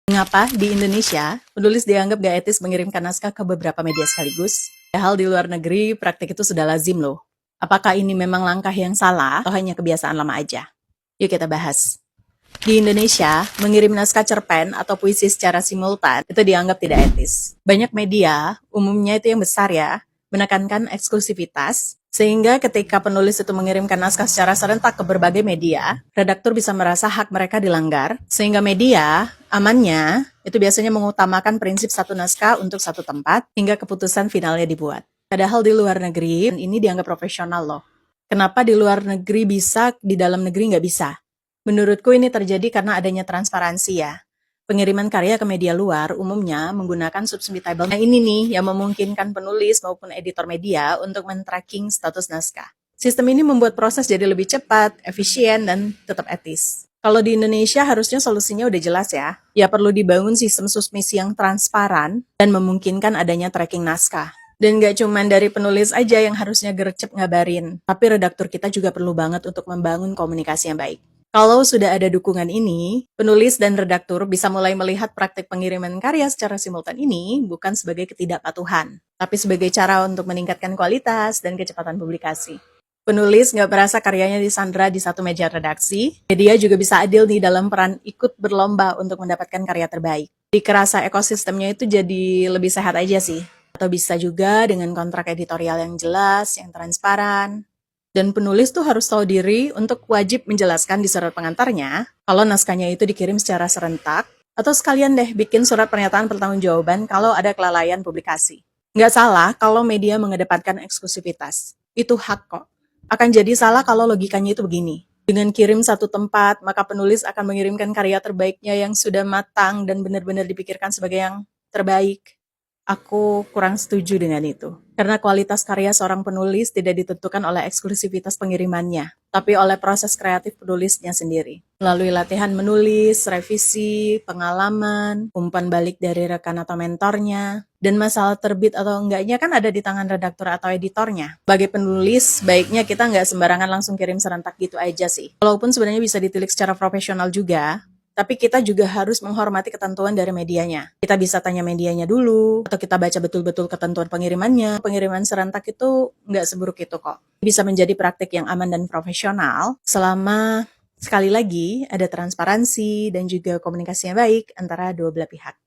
Mengapa di Indonesia penulis dianggap gak etis mengirimkan naskah ke beberapa media sekaligus? Padahal di luar negeri praktik itu sudah lazim loh. Apakah ini memang langkah yang salah atau hanya kebiasaan lama aja? Yuk kita bahas. Di Indonesia, mengirim naskah cerpen atau puisi secara simultan itu dianggap tidak etis. Banyak media, umumnya itu yang besar ya, menekankan eksklusivitas, sehingga ketika penulis itu mengirimkan naskah secara serentak ke berbagai media, redaktur bisa merasa hak mereka dilanggar, sehingga media, amannya, itu biasanya mengutamakan prinsip satu naskah untuk satu tempat, hingga keputusan finalnya dibuat. Padahal di luar negeri, ini dianggap profesional loh. Kenapa di luar negeri bisa, di dalam negeri nggak bisa? Menurutku ini terjadi karena adanya transparansi ya. Pengiriman karya ke media luar umumnya menggunakan subscribable. Nah ini nih yang memungkinkan penulis maupun editor media untuk men-tracking status naskah. Sistem ini membuat proses jadi lebih cepat, efisien, dan tetap etis. Kalau di Indonesia harusnya solusinya udah jelas ya. Ya perlu dibangun sistem submisi yang transparan dan memungkinkan adanya tracking naskah. Dan gak cuma dari penulis aja yang harusnya gercep ngabarin, tapi redaktur kita juga perlu banget untuk membangun komunikasi yang baik. Kalau sudah ada dukungan ini, penulis dan redaktur bisa mulai melihat praktik pengiriman karya secara simultan ini bukan sebagai ketidakpatuhan, tapi sebagai cara untuk meningkatkan kualitas dan kecepatan publikasi. Penulis nggak merasa karyanya disandra di satu meja redaksi, media juga bisa adil nih dalam peran ikut berlomba untuk mendapatkan karya terbaik. Di kerasa ekosistemnya itu jadi lebih sehat aja sih. Atau bisa juga dengan kontrak editorial yang jelas, yang transparan. Dan penulis tuh harus tahu diri untuk wajib menjelaskan di surat pengantarnya kalau naskahnya itu dikirim secara serentak, atau sekalian deh bikin surat pernyataan pertanggungjawaban kalau ada kelalaian publikasi. Nggak salah kalau media mengedepankan eksklusivitas. Itu hak kok. Akan jadi salah kalau logikanya itu begini. Dengan kirim satu tempat, maka penulis akan mengirimkan karya terbaiknya yang sudah matang dan benar-benar dipikirkan sebagai yang terbaik. Aku kurang setuju dengan itu. Karena kualitas karya seorang penulis tidak ditentukan oleh eksklusivitas pengirimannya, tapi oleh proses kreatif penulisnya sendiri. Melalui latihan menulis, revisi, pengalaman, umpan balik dari rekan atau mentornya, dan masalah terbit atau enggaknya kan ada di tangan redaktur atau editornya. Sebagai penulis, baiknya kita nggak sembarangan langsung kirim serentak gitu aja sih. Walaupun sebenarnya bisa ditilik secara profesional juga, tapi kita juga harus menghormati ketentuan dari medianya. Kita bisa tanya medianya dulu, atau kita baca betul-betul ketentuan pengirimannya. Pengiriman serentak itu nggak seburuk itu kok. Bisa menjadi praktik yang aman dan profesional selama, sekali lagi, ada transparansi dan juga komunikasi yang baik antara dua belah pihak.